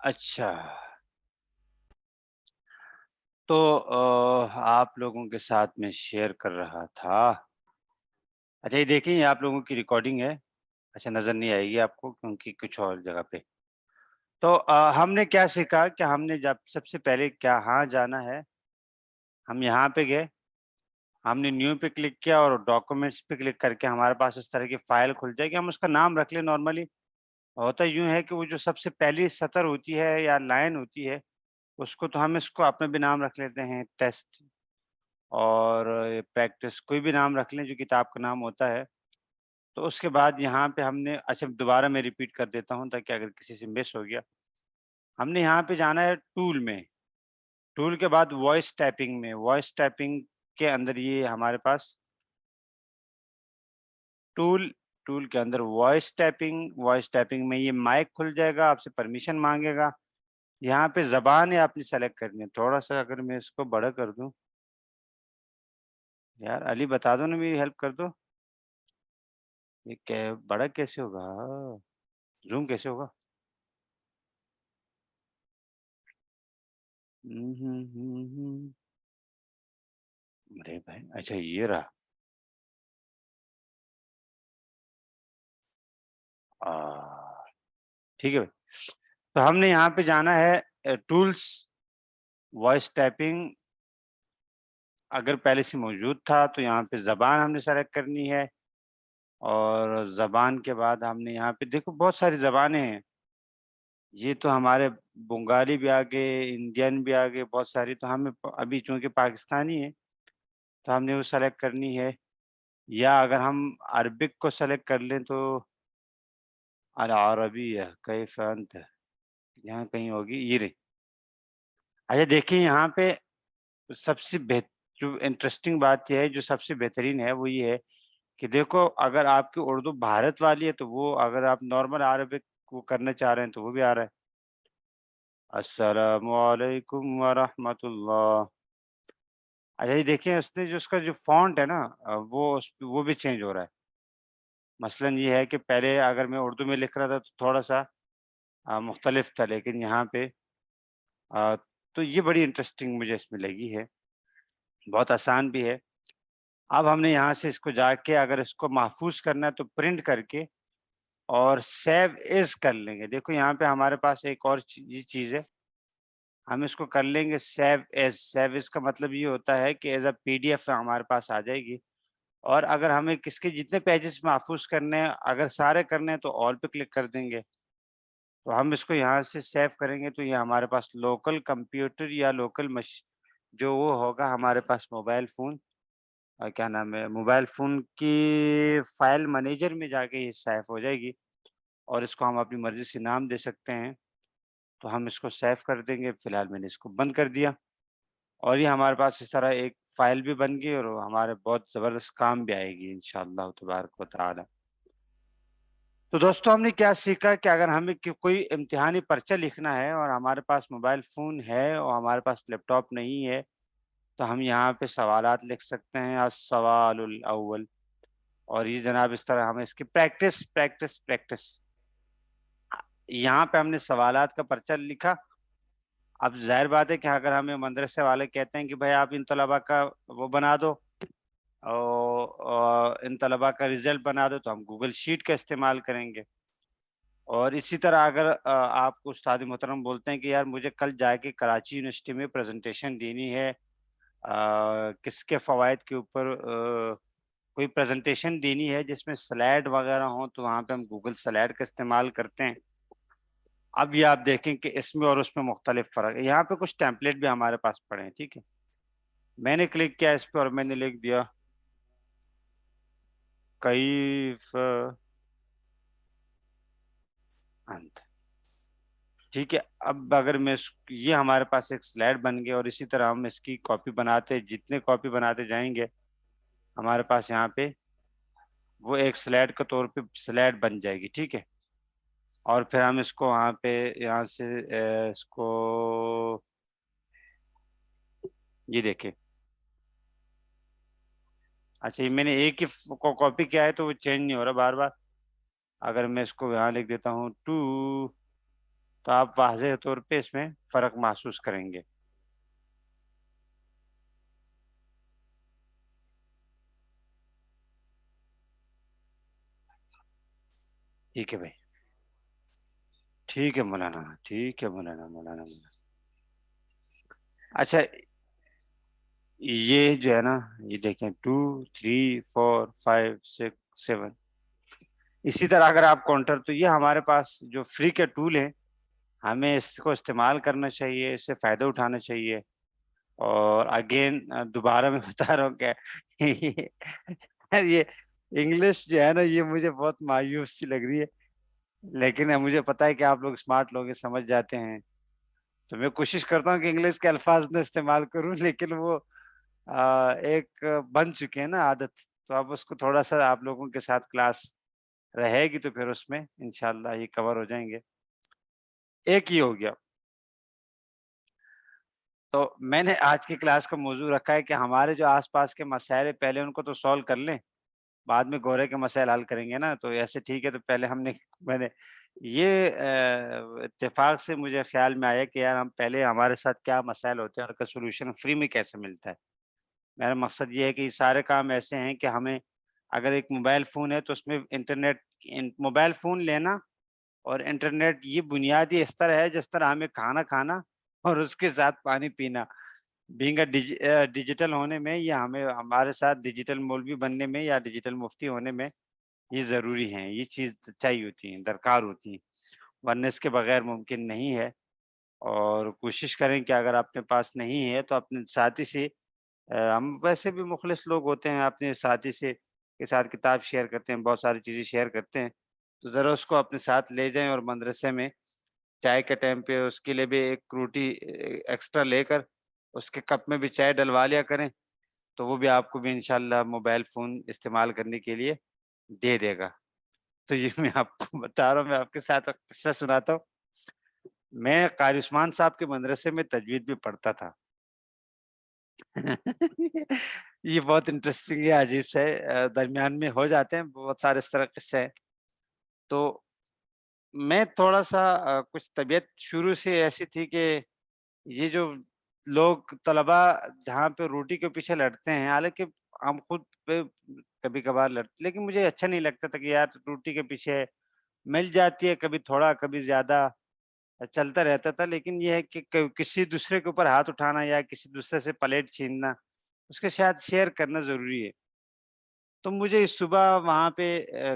اچھا، تو آپ لوگوں کے ساتھ میں شیئر کر رہا تھا. اچھا یہ دیکھیں، یہ آپ لوگوں کی ریکارڈنگ ہے. اچھا نظر نہیں آئے گی آپ کو کیونکہ کچھ اور جگہ پہ. تو ہم نے کیا سیکھا کہ ہم نے جب سب سے پہلے کہاں جانا ہے. ہم یہاں پہ گئے، ہم نے نیو پہ کلک کیا اور ڈاکومنٹس پہ کلک کر کے ہمارے پاس اس طرح کی فائل کھل جائے گی. ہم اس کا نام رکھ لیں. نارملی ہوتا یوں ہے کہ وہ جو سب سے پہلی سطر ہوتی ہے یا لائن ہوتی ہے اس کو تو ہم اس کو اپنا بھی نام رکھ لیتے ہیں، ٹیسٹ اور پریکٹس، کوئی بھی نام رکھ لیں جو کتاب کا نام ہوتا ہے. تو اس کے بعد یہاں پہ ہم نے، اچھا دوبارہ میں ریپیٹ کر دیتا ہوں تاکہ اگر کسی سے مس ہو گیا. ہم نے یہاں پہ جانا ہے ٹول میں. ٹول کے بعد وائس ٹائپنگ میں. وائس ٹائپنگ کے اندر یہ ہمارے پاس ٹول کے اندر وائس ٹائپنگ میں یہ مائک کھل جائے گا، آپ سے پرمیشن مانگے گا. یہاں پہ زبان ہے آپ نے سلیکٹ کرنی ہے. تھوڑا سا اگر میں اس کو بڑا کر دوں، یار علی بتا دو نا، میری ہیلپ کر دو. یہ بڑا کیسے ہوگا، زوم کیسے ہوگا؟ ارے بھائی، اچھا یہ رہا. ٹھیک ہے بھائی. تو ہم نے یہاں پہ جانا ہے ٹولس، وائس ٹائپنگ. اگر پہلے سے موجود تھا تو یہاں پہ زبان ہم نے سلیکٹ کرنی ہے، اور زبان کے بعد ہم نے یہاں پہ دیکھو بہت ساری زبانیں ہیں. یہ تو ہمارے بنگالی بھی آگے، انڈین بھی آگے، بہت ساری. تو ہمیں ابھی چونکہ پاکستانی ہے تو ہم نے وہ سلیکٹ کرنی ہے. یا اگر ہم عربک کو سلیکٹ کر لیں تو العربیہ کیف انت، یہاں کہیں ہوگی یہ رہی. اچھا دیکھیں یہاں پہ سب سے جو انٹرسٹنگ بات یہ ہے، جو سب سے بہترین ہے وہ یہ ہے کہ دیکھو اگر آپ کی اردو بھارت والی ہے تو وہ، اگر آپ نارمل عربک وہ کرنا چاہ رہے ہیں تو وہ بھی آ رہا ہے. السلام علیکم ورحمۃ اللہ. اچھا یہ دیکھیں اس نے جو اس کا جو فونٹ ہے نا، وہ بھی چینج ہو رہا ہے. مثلا یہ ہے کہ پہلے اگر میں اردو میں لکھ رہا تھا تو تھوڑا سا مختلف تھا، لیکن یہاں پہ تو یہ بڑی انٹرسٹنگ مجھے اس میں لگی ہے. بہت آسان بھی ہے. اب ہم نے یہاں سے اس کو جا کے اگر اس کو محفوظ کرنا ہے تو پرنٹ کر کے اور سیو ایز کر لیں گے. دیکھو یہاں پہ ہمارے پاس ایک اور یہ چیز ہے، ہم اس کو کر لیں گے سیو ایز. سیو ایز کا مطلب یہ ہوتا ہے کہ as a P D F ہمارے پاس آ جائے گی. اور اگر ہمیں کس کے جتنے پیجز محفوظ کرنے ہیں، اگر سارے کرنے ہیں تو آل پہ کلک کر دیں گے. تو ہم اس کو یہاں سے سیو کریں گے تو یہ ہمارے پاس لوکل کمپیوٹر یا لوکل جو وہ ہوگا ہمارے پاس موبائل فون، کیا نام ہے، موبائل فون کی فائل مینیجر میں جا کے یہ سیو ہو جائے گی. اور اس کو ہم اپنی مرضی سے نام دے سکتے ہیں. تو ہم اس کو سیو کر دیں گے. فی الحال میں نے اس کو بند کر دیا اور یہ ہمارے پاس اس طرح ایک فائل بھی بن گئی اور ہمارے بہت زبردست کام بھی آئے گی انشاءاللہ تبارک و تعالی. تو دوستو ہم نے کیا سیکھا کہ اگر ہمیں کوئی امتحانی پرچہ لکھنا ہے اور ہمارے پاس موبائل فون ہے اور ہمارے پاس لیپ ٹاپ نہیں ہے تو ہم یہاں پہ سوالات لکھ سکتے ہیں، السوال الاول. اور یہ جناب اس طرح ہمیں اس کی پریکٹس پریکٹس پریکٹس. یہاں پہ ہم نے سوالات کا پرچہ لکھا. اب ظاہر بات ہے کہ اگر ہمیں مدرسے والے کہتے ہیں کہ بھائی آپ ان طلباء کا وہ بنا دو اور ان طلباء کا رزلٹ بنا دو، تو ہم گوگل شیٹ کا استعمال کریں گے. اور اسی طرح اگر آپ کو استاد محترم بولتے ہیں کہ یار مجھے کل جا کے کراچی یونیورسٹی میں پریزنٹیشن دینی ہے، کس کے فوائد کے اوپر کوئی پریزنٹیشن دینی ہے جس میں سلائیڈ وغیرہ ہوں، تو وہاں پہ ہم گوگل سلائیڈ کا استعمال کرتے ہیں. اب یہ آپ دیکھیں کہ اس میں اور اس میں مختلف فرق ہے. یہاں پہ کچھ ٹیمپلیٹ بھی ہمارے پاس پڑے ہیں. ٹھیک ہے، میں نے کلک کیا اس پہ اور میں نے لکھ دیا کیف انت. ٹھیک ہے. اب اگر میں یہ ہمارے پاس ایک سلائیڈ بن گیا اور اسی طرح ہم اس کی کاپی بناتے، جتنے کاپی بناتے جائیں گے ہمارے پاس یہاں پہ وہ ایک سلائیڈ کے طور پہ سلائیڈ بن جائے گی. ٹھیک ہے. اور پھر ہم اس کو وہاں پہ یہاں سے اس کو یہ دیکھیں. اچھا یہ میں نے ایک ہی کو کاپی کیا ہے تو وہ چینج نہیں ہو رہا بار بار. اگر میں اس کو یہاں لکھ دیتا ہوں ٹو تو آپ واضح طور پہ اس میں فرق محسوس کریں گے. ٹھیک ہے بھائی. ٹھیک ہے مولانا. ٹھیک ہے مولانا. مولانا. اچھا یہ جو ہے نا، یہ دیکھیں 2 3 4 5 6 7. اسی طرح اگر آپ کاؤنٹر، تو یہ ہمارے پاس جو فری کے ٹول ہیں، ہمیں اس کو استعمال کرنا چاہیے، اس سے فائدہ اٹھانا چاہیے. اور اگین دوبارہ میں بتا رہا ہوں کہ یہ انگلش جو ہے نا، یہ مجھے بہت مایوس سی لگ رہی ہے، لیکن مجھے پتا ہے کہ آپ لوگ اسمارٹ لوگ ہیں، سمجھ جاتے ہیں. تو میں کوشش کرتا ہوں کہ انگلش کے الفاظ نہ استعمال کروں، لیکن وہ ایک بن چکے ہیں نا عادت. تو اب اس کو تھوڑا سا آپ لوگوں کے ساتھ کلاس رہے گی تو پھر اس میں انشاءاللہ یہ کور ہو جائیں گے. ایک ہی ہو گیا. تو میں نے آج کی کلاس کا موضوع رکھا ہے کہ ہمارے جو آس پاس کے مسائل ہیں، پہلے ان کو تو سولو کر لیں، بعد میں گورے کے مسائل حل کریں گے نا. تو ایسے ٹھیک ہے، تو پہلے میں نے یہ اتفاق سے مجھے خیال میں آیا کہ یار ہم پہلے ہمارے ساتھ کیا مسائل ہوتے ہیں اور کا سولوشن فری میں کیسے ملتا ہے. میرا مقصد یہ ہے کہ یہ سارے کام ایسے ہیں کہ ہمیں اگر ایک موبائل فون ہے تو اس میں انٹرنیٹ، موبائل فون لینا اور انٹرنیٹ یہ بنیادی اس طرح ہے جس طرح ہمیں کھانا کھانا اور اس کے ساتھ پانی پینا. بینگ ڈیجیٹل ہونے میں، یا ہمیں ہمارے ساتھ ڈیجیٹل مولوی بننے میں یا ڈیجیٹل مفتی ہونے میں یہ ضروری ہیں، یہ چیز چاہیے ہوتی ہیں، درکار ہوتی ہیں، ورنہ اس کے بغیر ممکن نہیں ہے. اور کوشش کریں کہ اگر آپ کے پاس نہیں ہے تو اپنے ساتھی سے، ہم ویسے بھی مخلص لوگ ہوتے ہیں، اپنے ساتھی سے کے ساتھ کتاب شیئر کرتے ہیں، بہت ساری چیزیں شیئر کرتے ہیں. تو ذرا اس کو اپنے ساتھ لے جائیں، اور مدرسے میں چائے کے ٹائم پہ اس کے لیے بھی ایک روٹی ایکسٹرا لے کر اس کے کپ میں بھی چائے ڈلوا لیا کریں، تو وہ بھی آپ کو بھی انشاءاللہ موبائل فون استعمال کرنے کے لیے دے دے گا. تو یہ میں آپ کو بتا رہا ہوں، میں آپ کے ساتھ قصہ سناتا ہوں. میں قاری عثمان صاحب کے مدرسے میں تجوید بھی پڑھتا تھا. یہ بہت انٹرسٹنگ ہے، عجیب سے درمیان میں ہو جاتے ہیں بہت سارے اس طرح قصے ہیں. تو میں تھوڑا سا کچھ طبیعت شروع سے ایسی تھی کہ یہ جو لوگ طلبا جہاں پہ روٹی کے پیچھے لڑتے ہیں، حالانکہ ہم خود پہ کبھی کبھار لڑتے، لیکن مجھے اچھا نہیں لگتا تھا کہ یار روٹی کے پیچھے مل جاتی ہے، کبھی تھوڑا کبھی زیادہ چلتا رہتا تھا. لیکن یہ ہے کہ کسی دوسرے کے اوپر ہاتھ اٹھانا یا کسی دوسرے سے پلیٹ چھیننا، اس کے ساتھ شیئر کرنا ضروری ہے. تو مجھے صبح وہاں پہ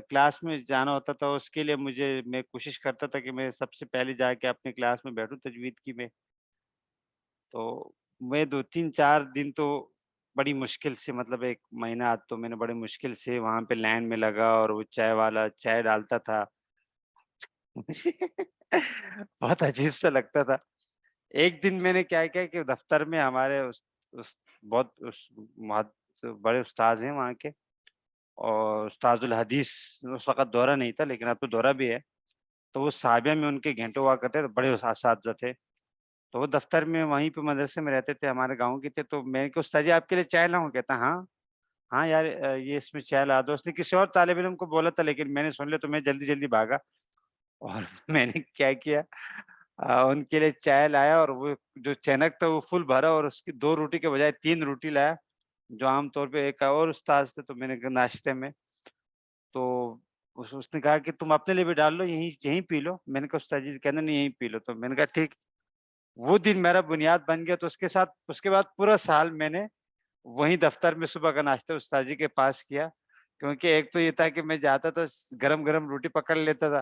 کلاس میں جانا ہوتا تھا، اس کے لیے میں کوشش کرتا تھا کہ میں سب سے پہلے جا کے اپنی کلاس میں بیٹھوں تجوید کی میں. تو میں 2 3 4 دن تو بڑی مشکل سے، مطلب 1 مہینہ تو میں نے بڑی مشکل سے وہاں پہ لائن میں لگا، اور وہ چائے والا چائے ڈالتا تھا. مجھے بہت عجیب سا لگتا تھا. ایک دن میں نے کیا کیا کہ دفتر میں ہمارے اس بہت بڑے استاذ ہیں وہاں کے، اور استاد الحدیث، اس وقت دورہ نہیں تھا لیکن اب تو دورہ بھی ہے. تو وہ صحابیہ میں ان کے گھنٹوں ہوا کرتے تھے، بڑے اساتذہ تھے. تو وہ دفتر میں وہیں پہ مدرسے میں رہتے تھے، ہمارے گاؤں کے تھے. تو میں نے کہا استاد جی آپ کے لیے چائے لاؤں؟ کہتا ہاں ہاں یار یہ اس میں چائے لا دو. اس نے کسی اور طالب علم کو بولا تھا لیکن میں نے سن لیا، تو میں جلدی جلدی بھاگا اور میں نے کیا کیا، ان کے لیے چائے لایا، اور وہ جو چینک تھا وہ فل بھرا، اور اس کی 2 روٹی کے بجائے 3 روٹی لایا، جو عام طور پہ ایک اور استاذ تھے. تو میں نے کہا ناشتے میں، تو اس نے کہا کہ تم اپنے لیے بھی ڈال لو، یہیں یہیں پی لو. میں نے کہا استاد جی کہنا نہیں یہیں پی لو. تو میں نے کہا ٹھیک. وہ دن میرا بنیاد بن گیا. تو اس کے بعد پورا سال میں نے وہیں دفتر میں صبح کا ناشتہ استاد جی کے پاس کیا. کیونکہ ایک تو یہ تھا کہ میں جاتا تھا گرم گرم روٹی پکڑ لیتا تھا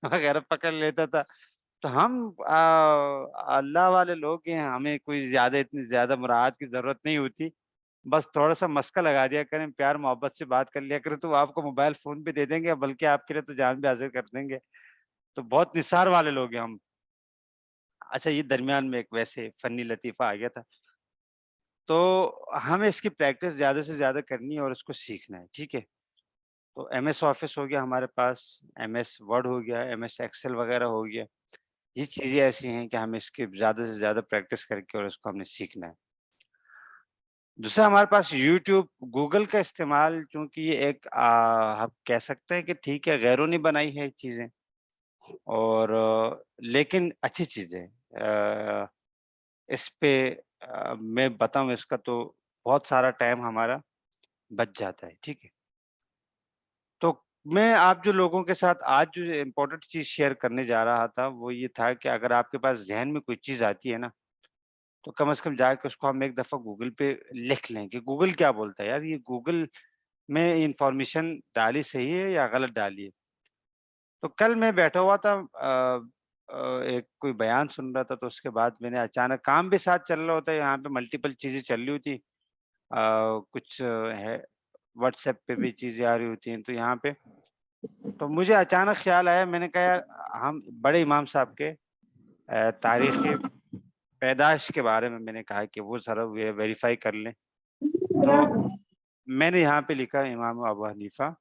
وغیرہ پکڑ لیتا تھا. تو ہم اللہ والے لوگ ہیں، ہمیں کوئی اتنی زیادہ مراعات کی ضرورت نہیں ہوتی. بس تھوڑا سا مسکا لگا دیا کریں، پیار محبت سے بات کر لیا کریں، تو وہ آپ کو موبائل فون بھی دے دیں گے، بلکہ آپ کے لیے تو جان بھی حاضر کر دیں گے. تو بہت نثار والے لوگ ہیں ہم. اچھا یہ درمیان میں ایک ویسے فنی لطیفہ آ گیا تھا. تو ہمیں اس کی پریکٹس زیادہ سے زیادہ کرنی ہے اور اس کو سیکھنا ہے. ٹھیک ہے. تو ایم ایس آفس ہو گیا ہمارے پاس، ایم ایس ورڈ ہو گیا، ایم ایس ایکسل وغیرہ ہو گیا. یہ چیزیں ایسی ہیں کہ ہمیں اس کی زیادہ سے زیادہ پریکٹس کر کے اور اس کو ہم نے سیکھنا ہے. دوسرا ہمارے پاس یوٹیوب، گوگل کا استعمال، چونکہ یہ ایک ہم کہہ سکتے ہیں کہ ٹھیک ہے غیروں نے بنائی ہے چیزیں، اور لیکن اچھی چیز ہے، اس پہ میں بتاؤں اس کا تو بہت سارا ٹائم ہمارا بچ جاتا ہے، ٹھیک ہے؟ تو میں آپ جو لوگوں کے ساتھ آج جو امپورٹنٹ چیز شیئر کرنے جا رہا تھا وہ یہ تھا کہ اگر آپ کے پاس ذہن میں کوئی چیز آتی ہے نا، تو کم از کم جا کے اس کو ہم ایک دفعہ گوگل پہ لکھ لیں کہ گوگل کیا بولتا ہے، یار یہ گوگل میں انفارمیشن ڈالی صحیح ہے یا غلط ڈالی ہے؟ تو کل میں بیٹھا ہوا تھا، ایک کوئی بیان سن رہا تھا، تو اس کے بعد میں نے اچانک کام بھی ساتھ چل رہا ہوتا ہے، یہاں پہ ملٹیپل چیزیں چل رہی ہوتی، کچھ ہے واٹس ایپ پہ بھی چیزیں آ رہی ہوتی ہیں، تو یہاں پہ تو مجھے اچانک خیال آیا، میں نے کہا یار ہم بڑے امام صاحب کے تاریخ پیدائش کے بارے میں نے کہا کہ وہ ذرا ویریفائی کر لیں، تو میں نے یہاں پہ لکھا امام ابو حنیفہ،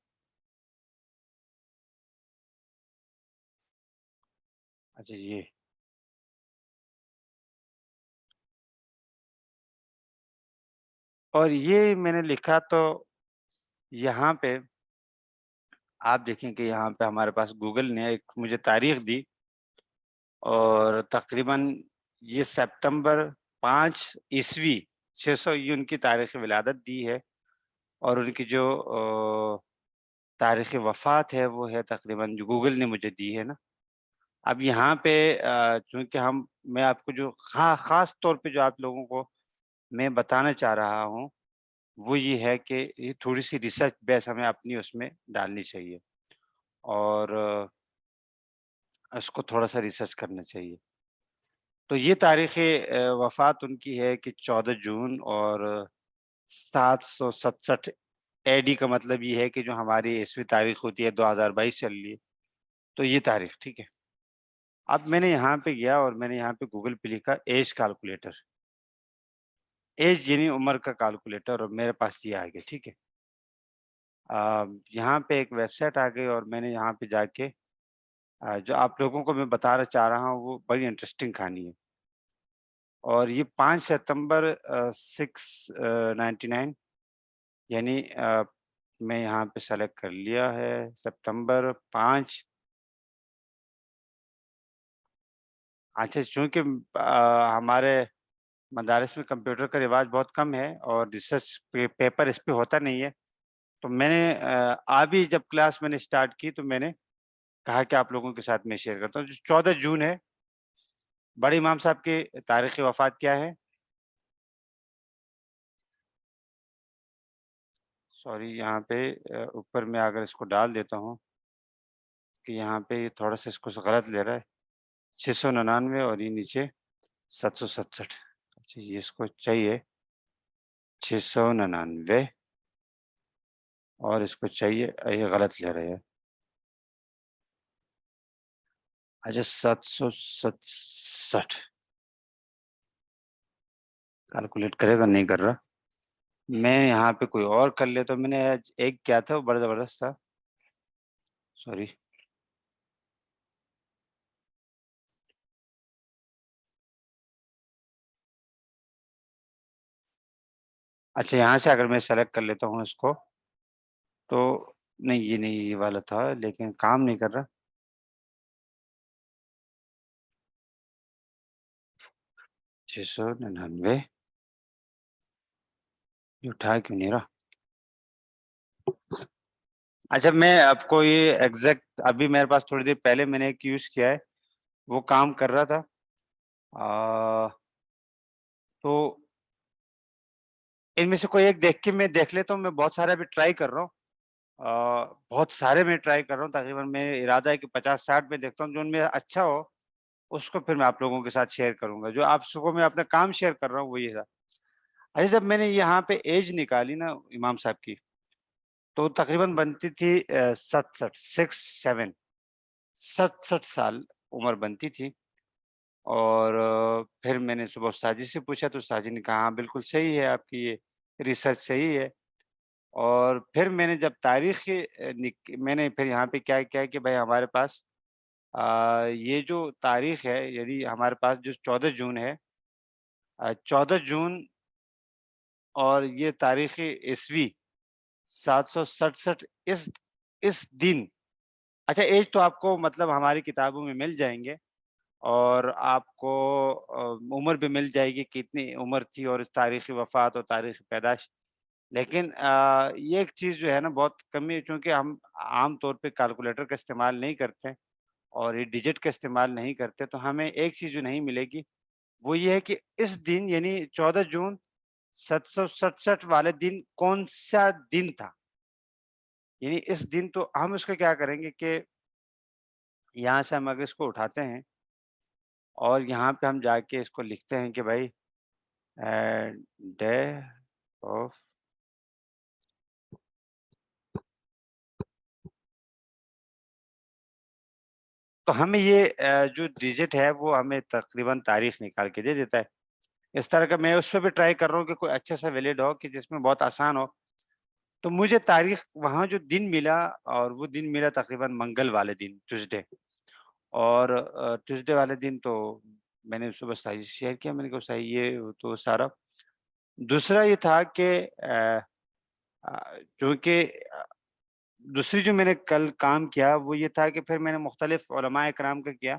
اچھا یہ، اور یہ میں نے لکھا تو یہاں پہ آپ دیکھیں کہ یہاں پہ ہمارے پاس گوگل نے ایک مجھے تاریخ دی، اور تقریباً یہ سپتمبر 5 عیسوی 600 یہ ان کی تاریخ ولادت دی ہے، اور ان کی جو تاریخ وفات ہے وہ ہے تقریباً جو گوگل نے مجھے دی ہے نا۔ اب یہاں پہ چونکہ میں آپ کو جو خاص طور پہ جو آپ لوگوں کو میں بتانا چاہ رہا ہوں وہ یہ ہے کہ یہ تھوڑی سی ریسرچ بیس ہمیں اپنی اس میں ڈالنی چاہیے، اور اس کو تھوڑا سا ریسرچ کرنا چاہیے۔ تو یہ تاریخ وفات ان کی ہے کہ 14 جون، اور 767 اے ڈی کا مطلب یہ ہے کہ جو ہماری عیسوی تاریخ ہوتی ہے 2022 چل رہی ہے، تو یہ تاریخ ٹھیک ہے۔ اب میں نے یہاں پہ گیا اور میں نے یہاں پہ گوگل پہ لکھا ایج کیلکولیٹر، ایج یعنی عمر کا کیلکولیٹر، اور میرے پاس یہ آ گیا، ٹھیک ہے۔ یہاں پہ ایک ویب سائٹ آ گئی، اور میں نے یہاں پہ جا کے جو آپ لوگوں کو میں بتانا چاہ رہا ہوں وہ بڑی انٹرسٹنگ کہانی ہے، اور یہ 5 ستمبر 699، یعنی میں یہاں پہ سلیکٹ کر لیا ہے سپتمبر 5۔ اچھا چونکہ ہمارے مدارس میں کمپیوٹر کا رواج بہت کم ہے اور ریسرچ پیپر اس پہ ہوتا نہیں ہے، تو میں نے ابھی جب کلاس میں نے اسٹارٹ کی تو میں نے کہا کہ آپ لوگوں کے ساتھ میں شیئر کرتا ہوں۔ جو 14 جون ہے، بڑے امام صاحب کی تاریخ وفات کیا ہے؟ سوری، یہاں پہ اوپر میں اگر اس کو ڈال دیتا ہوں کہ یہاں پہ یہ تھوڑا سا اس کو غلط لے رہا ہے، 699 اور یہ نیچے 767۔ اچھا یہ اس کو چاہیے 699 اور اس کو چاہیے، یہ غلط لے رہے ہیں، اچھا 767 کیلکولیٹ کرے گا، نہیں کر رہا۔ میں یہاں پہ کوئی اور کر لیتا، میں نے ایک کیا تھا وہ بڑا زبردست تھا، سوری۔ اچھا یہاں سے اگر میں سلیکٹ کر لیتا ہوں اس کو تو نہیں، یہ نہیں، یہ والا تھا لیکن کام نہیں کر رہا، 699 یہ اٹھا کیوں نہیں رہا؟ اچھا میں آپ کو یہ ایگزیکٹ ابھی میرے پاس تھوڑی دیر پہلے میں نے ایک یوز کیا ہے، وہ کام کر رہا تھا، تو ان میں سے کوئی ایک دیکھ کے میں دیکھ لیتا ہوں، میں بہت سارے ابھی ٹرائی کر رہا ہوں، بہت سارے میں ٹرائی کر رہا ہوں، تقریباً میں ارادہ ہے کہ 50-60 میں دیکھتا ہوں، جو ان میں اچھا ہو اس کو پھر میں آپ لوگوں کے ساتھ شیئر کروں گا۔ جو آپ کو میں اپنا کام شیئر کر رہا ہوں وہ یہ تھا۔ اچھا جب میں نے یہاں پہ ایج نکالی نا امام صاحب کی، تو تقریباً بنتی تھی 67، 67 سال عمر بنتی تھی، اور پھر میں نے صبح استاذی سے پوچھا تو استاذی نے کہا ہاں بالکل صحیح ہے، آپ کی یہ ریسرچ صحیح ہے۔ اور پھر میں نے جب تاریخ میں نے پھر یہاں پہ کیا کیا کہ بھائی ہمارے پاس یہ جو تاریخ ہے، یعنی ہمارے پاس جو 14 جون ہے، 14 جون، اور یہ تاریخ عیسوی 767، اس دن اچھا ایج تو آپ کو مطلب ہماری کتابوں میں مل جائیں گے، اور آپ کو عمر بھی مل جائے گی کہ اتنی عمر تھی اور اس تاریخی وفات اور تاریخی پیدائش۔ لیکن یہ ایک چیز جو ہے نا بہت کمی ہے، چونکہ ہم عام طور پہ کیلکولیٹر کا استعمال نہیں کرتے اور یہ ڈیجٹ کا استعمال نہیں کرتے، تو ہمیں ایک چیز جو نہیں ملے گی وہ یہ ہے کہ اس دن یعنی 14 جون 767 والے دن کون سا دن تھا۔ یعنی اس دن تو ہم اس کو کیا کریں گے کہ یہاں سے ہم اگر اس کو اٹھاتے ہیں اور یہاں پہ ہم جا کے اس کو لکھتے ہیں کہ بھائی ڈے آف، تو ہمیں یہ جو ڈیجٹ ہے وہ ہمیں تقریباً تاریخ نکال کے دے دیتا ہے۔ اس طرح کا میں اس پہ بھی ٹرائی کر رہا ہوں کہ کوئی اچھا سا ویلڈ ہو کہ جس میں بہت آسان ہو، تو مجھے تاریخ وہاں جو دن ملا، اور وہ دن ملا تقریباً منگل والے دن، ٹیوزڈے، اور ٹیوزڈے والے دن تو میں نے صبح صحیح شیئر کیا، میں نے کہا صحیح یہ تو سارا۔ دوسرا یہ تھا کہ چونکہ دوسری جو میں نے کل کام کیا وہ یہ تھا کہ پھر میں نے مختلف علماء اکرام کا کیا،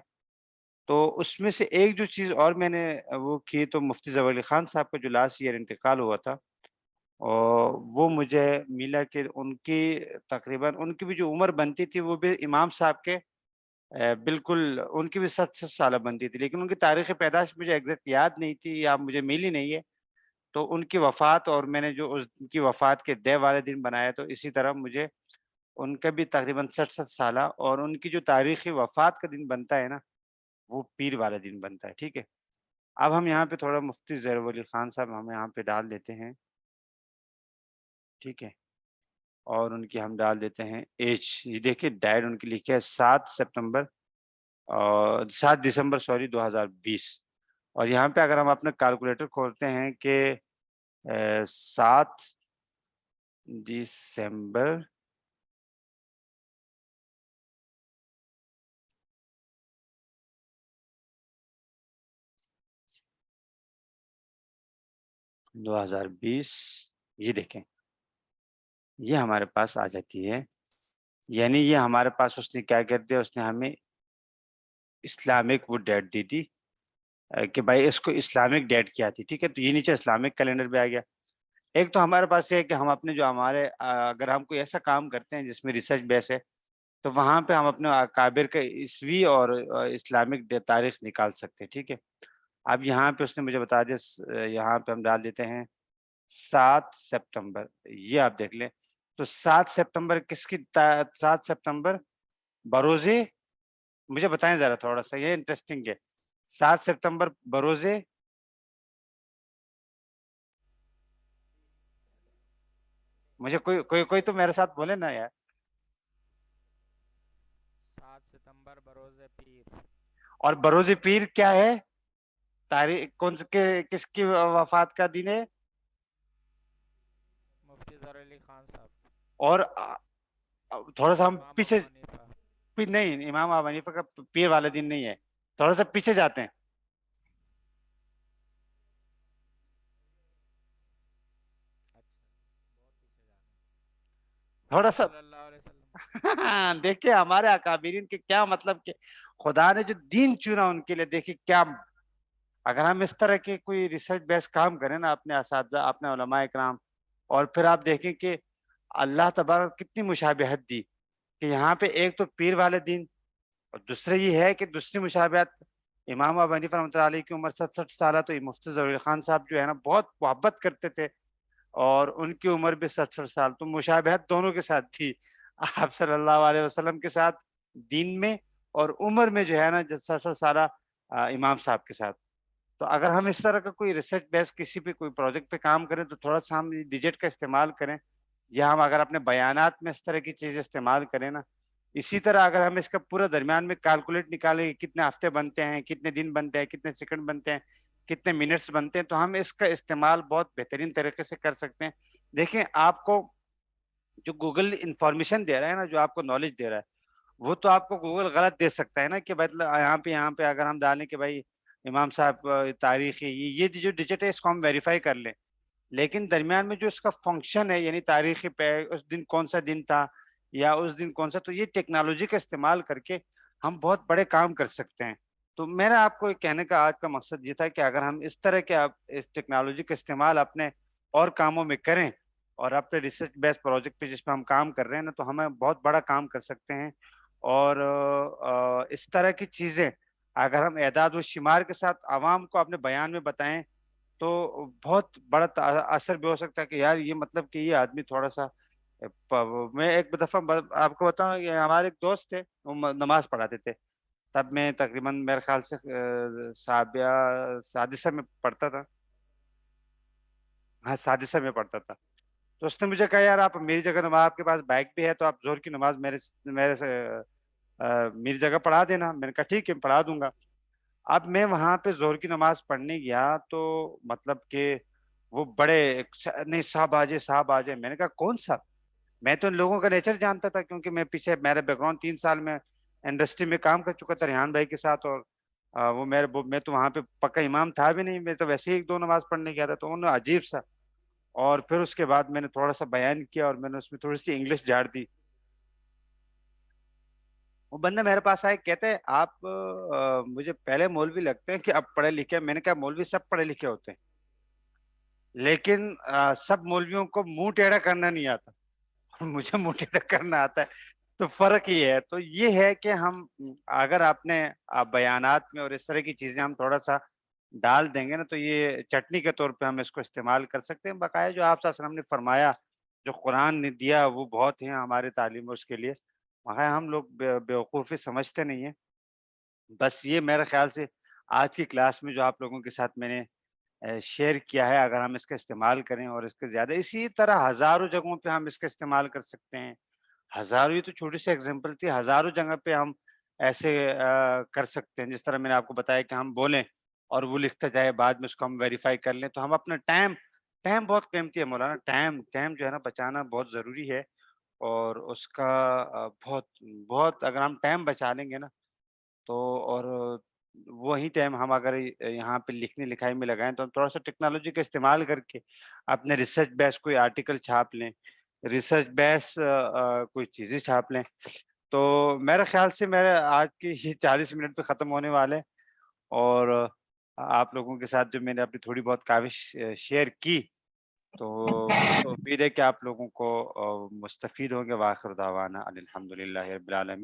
تو اس میں سے ایک جو چیز اور میں نے وہ کی، تو مفتی ظفر علی خان صاحب کا جو لاسٹ ایئر انتقال ہوا تھا، اور وہ مجھے ملا کہ ان کی تقریباً ان کی بھی جو عمر بنتی تھی وہ بھی امام صاحب کے بالکل ان کی بھی 60 سالہ بنتی تھی، لیکن ان کی تاریخ پیدائش مجھے ایگزیکٹ یاد نہیں تھی یا مجھے ملی نہیں ہے، تو ان کی وفات اور میں نے جو اس ان کی وفات کے ڈے والے دن بنایا، تو اسی طرح مجھے ان کا بھی تقریباً 60 سالہ اور ان کی جو تاریخی وفات کا دن بنتا ہے نا وہ پیر والا دن بنتا ہے، ٹھیک ہے۔ اب ہم یہاں پہ تھوڑا مفتی ظفر علی خان صاحب ہم یہاں پہ ڈال دیتے ہیں، ٹھیک ہے، اور ان کی ہم ڈال دیتے ہیں ایج، یہ دیکھیے ڈیٹ ان کی لکھی ہے 7 سپتمبر اور 7 دسمبر، سوری، 2020، اور یہاں پہ اگر ہم اپنا کیلکولیٹر کھولتے ہیں کہ 7 دسمبر 2020، یہ دیکھیں یہ ہمارے پاس آ جاتی ہے، یعنی یہ ہمارے پاس اس نے کیا کر دیا، اس نے ہمیں اسلامک وہ ڈیٹ دی تھی کہ بھائی اس کو اسلامک ڈیٹ کیا تھی، ٹھیک ہے، تو یہ نیچے اسلامک کیلنڈر پہ آ گیا۔ ایک تو ہمارے پاس یہ ہے کہ ہم اپنے جو ہمارے اگر ہم کوئی ایسا کام کرتے ہیں جس میں ریسرچ بیس ہے، تو وہاں پہ ہم اپنے اکابر کا عیسوی اور اسلامک تاریخ نکال سکتے ہیں، ٹھیک ہے۔ اب یہاں پہ اس نے مجھے بتا دیا، یہاں پہ ہم ڈال دیتے ہیں 7 سپتمبر، یہ آپ دیکھ لیں، تو 7 سپتمبر کس کی 7 سپتمبر بروزے، مجھے بتائیں ذرا تھوڑا سا، یہ انٹرسٹنگ ہے، 7 سپتمبر بروزے، مجھے کوئی تو میرے ساتھ بولے نا یار۔ 7 ستمبر بروز پیر۔ اور بروز پیر کیا ہے، تاریخ کون سے کس کی وفات کا دن ہے؟ مفتی ظفر علی خان صاحب۔ اور تھوڑا سا ہم امام پیچھے، ابو حنیفہ۔ نہیں امام ابو حنیفہ کا پیر والے دن نہیں ہے، تھوڑا سا پیچھے جاتے ہیں، اچھا، بہت پیچھے جا رہے ہیں، تھوڑا حضور سا صلی اللہ علیہ وسلم۔ دیکھیں ہمارے اکابرین کے کیا مطلب کہ خدا نے جو دین چنا ان کے لیے، دیکھیں کیا، اگر ہم اس طرح کے کوئی ریسرچ بیس کام کریں نا اپنے اساتذہ اپنے علماء اکرام، اور پھر آپ دیکھیں کہ اللہ تبارک کتنی مشابہت دی کہ یہاں پہ ایک تو پیر والے دن، اور دوسرا یہ ہے کہ دوسری مشابہت امام ابو حنیفہ رحمۃ اللہ علیہ کی عمر 67 سالہ، تو مفتی ظفر علی خان صاحب جو ہے نا بہت محبت کرتے تھے اور ان کی عمر بھی 67 سال، تو مشابہت دونوں کے ساتھ تھی، آپ صلی اللہ علیہ وسلم کے ساتھ دین میں، اور عمر میں جو ہے نا 67 سالہ امام صاحب کے ساتھ۔ تو اگر ہم اس طرح کا کوئی ریسرچ بیس کسی پہ کوئی پروجیکٹ پہ کام کریں تو تھوڑا سا ہم ڈیجٹ کا استعمال کریں، یا ہم اگر اپنے بیانات میں اس طرح کی چیز استعمال کریں نا، اسی طرح اگر ہم اس کا پورا درمیان میں کیلکولیٹ نکالیں کہ کتنے ہفتے بنتے ہیں، کتنے دن بنتے ہیں، کتنے سیکنڈ بنتے ہیں، کتنے منٹس بنتے ہیں، تو ہم اس کا استعمال بہت بہترین طریقے سے کر سکتے ہیں۔ دیکھیں آپ کو جو گوگل انفارمیشن دے رہا ہے نا، جو آپ کو نالج دے رہا ہے، وہ تو آپ کو گوگل غلط دے سکتا ہے نا کہ مطلب یہاں پہ اگر ہم ڈالیں کہ بھائی امام صاحب تاریخی یہ جو ڈیجٹ ہے اس کو ہم ویریفائی کر لیں، لیکن درمیان میں جو اس کا فنکشن ہے، یعنی تاریخی پہ اس دن کون سا دن تھا، یا اس دن کون سا، تو یہ ٹیکنالوجی کا استعمال کر کے ہم بہت بڑے کام کر سکتے ہیں۔ تو میرا آپ کو یہ کہنے کا آج کا مقصد یہ تھا کہ اگر ہم اس طرح کے اس ٹیکنالوجی کا استعمال اپنے اور کاموں میں کریں، اور اپنے ریسرچ بیس پروجیکٹ پہ جس پہ ہم کام کر رہے ہیں نا، تو ہمیں بہت بڑا کام کر سکتے ہیں۔ اور اس طرح کی چیزیں اگر ہم اعداد و شمار کے ساتھ عوام کو اپنے بیان میں بتائیں تو بہت بڑا اثر بھی ہو سکتا ہے کہ یار یہ مطلب کہ یہ آدمی تھوڑا سا میں ایک دفعہ آپ کو بتاؤں، یہ ہمارے ایک دوست تھے، وہ نماز پڑھاتے تھے، تب میں تقریباً میرے خیال سے سابعہ سادسہ میں پڑھتا تھا، ہاں سادسہ میں پڑھتا تھا۔ تو اس نے مجھے کہا یار آپ میری جگہ نماز، آپ کے پاس بائک بھی ہے تو آپ ظہر کی نماز میرے سے میری جگہ پڑھا دینا۔ میں نے کہا ٹھیک ہے پڑھا دوں گا۔ اب میں وہاں پہ ظہر کی نماز پڑھنے گیا تو مطلب کہ وہ بڑے نہیں صاحب آ جائے صاحب آ جائے، میں نے کہا کون صاحب؟ میں تو ان لوگوں کا نیچر جانتا تھا کیونکہ میں پیچھے میرا بیک گراؤنڈ 3 سال میں انڈسٹری میں کام کر چکا تھا ریحان بھائی کے ساتھ، اور میں تو وہاں پہ پکا امام تھا بھی نہیں، میں تو ویسے ہی 1 2 نماز پڑھنے گیا تھا۔ تو انہوں نے عجیب سا، اور پھر اس کے بعد میں نے تھوڑا سا بیان کیا اور میں نے اس میں تھوڑی سی انگلش جھاڑ دی۔ وہ بندہ میرے پاس آئے، کہتے ہیں آپ مجھے پہلے مولوی لگتے ہیں کہ آپ پڑھے لکھے ہیں۔ میں نے کہا مولوی سب پڑھے لکھے ہوتے ہیں، لیکن سب مولویوں کو منہ ٹیڑھا کرنا نہیں آتا، مجھے منہ ٹیڑھا کرنا آتا ہے۔ تو فرق یہ ہے، تو یہ ہے کہ ہم اگر اپنے بیانات میں اور اس طرح کی چیزیں ہم تھوڑا سا ڈال دیں گے نا، تو یہ چٹنی کے طور پہ ہم اس کو استعمال کر سکتے ہیں۔ بقایا جو آپ صلی اللہ علیہ وسلم نے فرمایا، جو قرآن نے دیا، وہ بہت ہیں ہماری تعلیم اس کے لیے، مگر ہم لوگ بیوقوفی سمجھتے نہیں ہیں۔ بس یہ میرے خیال سے آج کی کلاس میں جو آپ لوگوں کے ساتھ میں نے شیئر کیا ہے، اگر ہم اس کا استعمال کریں اور اس کے زیادہ اسی طرح ہزاروں جگہوں پہ ہم اس کا استعمال کر سکتے ہیں۔ ہزاروں، یہ تو چھوٹی سی ایگزامپل تھی، ہزاروں جگہ پہ ہم ایسے کر سکتے ہیں۔ جس طرح میں نے آپ کو بتایا کہ ہم بولیں اور وہ لکھتا جائے، بعد میں اس کو ہم ویریفائی کر لیں، تو ہم اپنا ٹائم بہت قیمتی ہے مولانا، ٹائم جو ہے نا بچانا بہت ضروری ہے۔ اور اس کا بہت بہت اگر ہم ٹائم بچا لیں گے نا تو، اور وہی ٹائم ہم اگر یہاں پہ لکھنے لکھائی میں لگائیں تو ہم تھوڑا سا ٹیکنالوجی کا استعمال کر کے اپنے ریسرچ بیس کوئی آرٹیکل چھاپ لیں، ریسرچ بیس کوئی چیزیں چھاپ لیں، تو میرے خیال سے میرے آج کی یہ 40 منٹ پہ ختم ہونے والے ہیں۔ اور آپ لوگوں کے ساتھ جو میں نے اپنی تھوڑی بہت کاوش شیئر کی، تو امید ہے کہ آپ لوگوں کو مستفید ہوں گے۔ وآخر دعوانا ان الحمد للہ رب العالمین۔